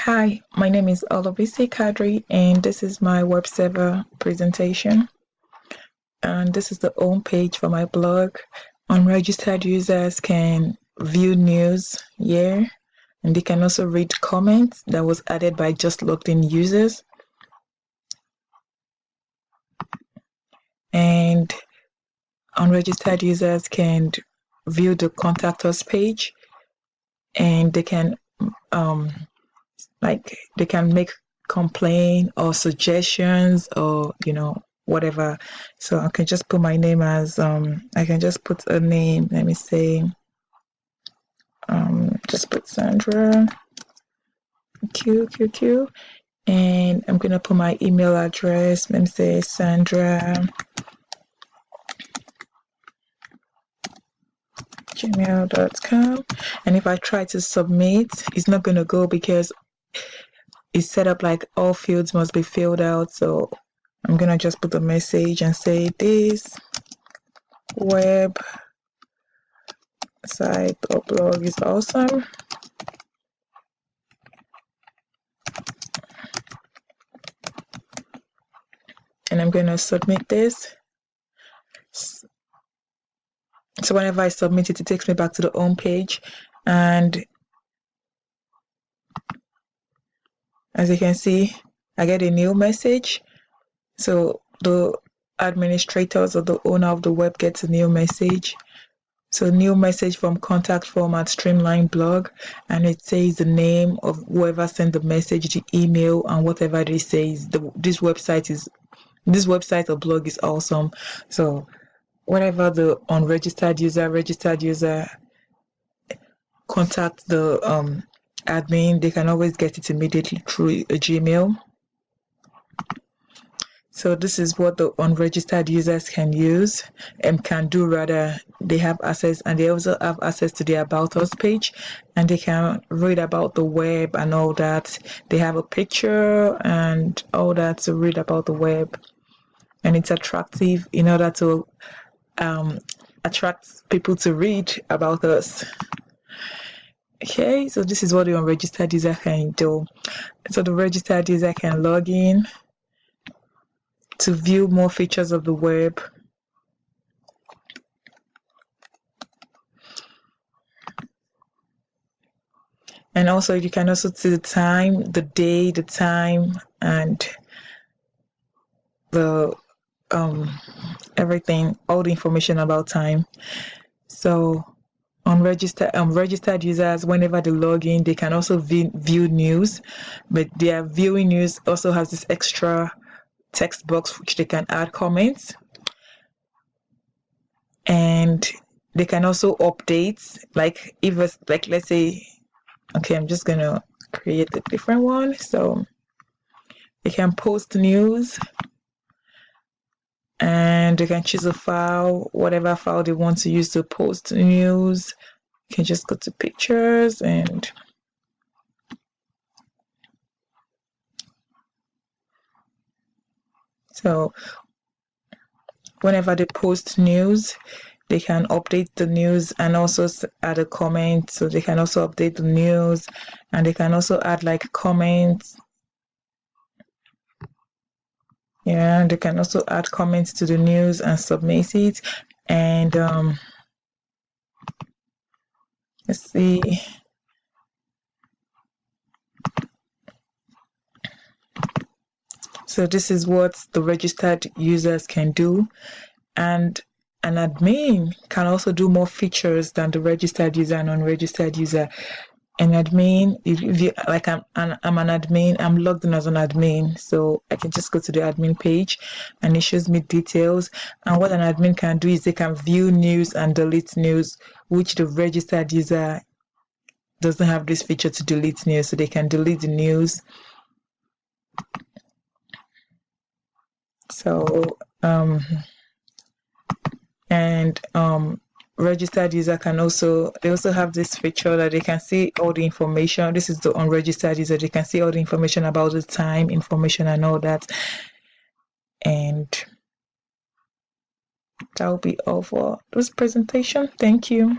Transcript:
Hi, my name is Olabisi Kadri, and this is my web server presentation. And this is the home page for my blog. Unregistered users can view news here, and they can also read comments that was added by just logged in users. And unregistered users can view the contact us page, and they can they can make complaint or suggestions or whatever. So I can just put my name as I can just put a name. Let me say just put Sandra QQQ, and I'm gonna put my email address. Let me say Sandra@gmail.com, and if I try to submit, it's not gonna go because it's set up like all fields must be filled out. So I'm gonna just put a message and say this web site or blog is awesome. And I'm gonna submit this. So whenever I submit it, it takes me back to the home page, and as you can see, I get a new message. So the administrators or the owner of the web gets a new message. So new message from contact format Streamline blog, and it says the name of whoever sent the message, the email, and whatever they say is this website or blog is awesome. So whenever the unregistered user, registered user contact the admin, they can always get it immediately through a Gmail. So this is what the unregistered users can use and can do rather. They have access, and they also have access to the About Us page, and they can read about the web and all that. They have a picture and all that to read about the web, and it's attractive in order to attract people to read about us. Okay, so this is what the unregistered user can do. So the registered user can log in to view more features of the web. And also you can also see the time, the day, the time, and the everything, all the information about time. So registered users, whenever they log in, they can also view news, but their viewing news also has this extra text box which they can add comments, and they can also update, like if it's like, let's say, okay, I'm just gonna create a different one. So they can post news, and they can choose a file, whatever file they want to use to post news. You can just go to pictures, and so whenever they post news, they can update the news and also add a comment. So they can also update the news, and they can also add like comments. Yeah, they can also add comments to the news and submit it. And let's see. So this is what the registered users can do, and an admin can also do more features than the registered user and unregistered user. An admin, if you like, I'm an admin, I'm logged in as an admin, so I can just go to the admin page and it shows me details. And what an admin can do is they can view news and delete news, which the registered user doesn't have this feature to delete news, so they can delete the news. So registered user can also, they also have this feature that they can see all the information. This is the unregistered user, they can see all the information about the time, information, and all that. And that will be all for this presentation. Thank you.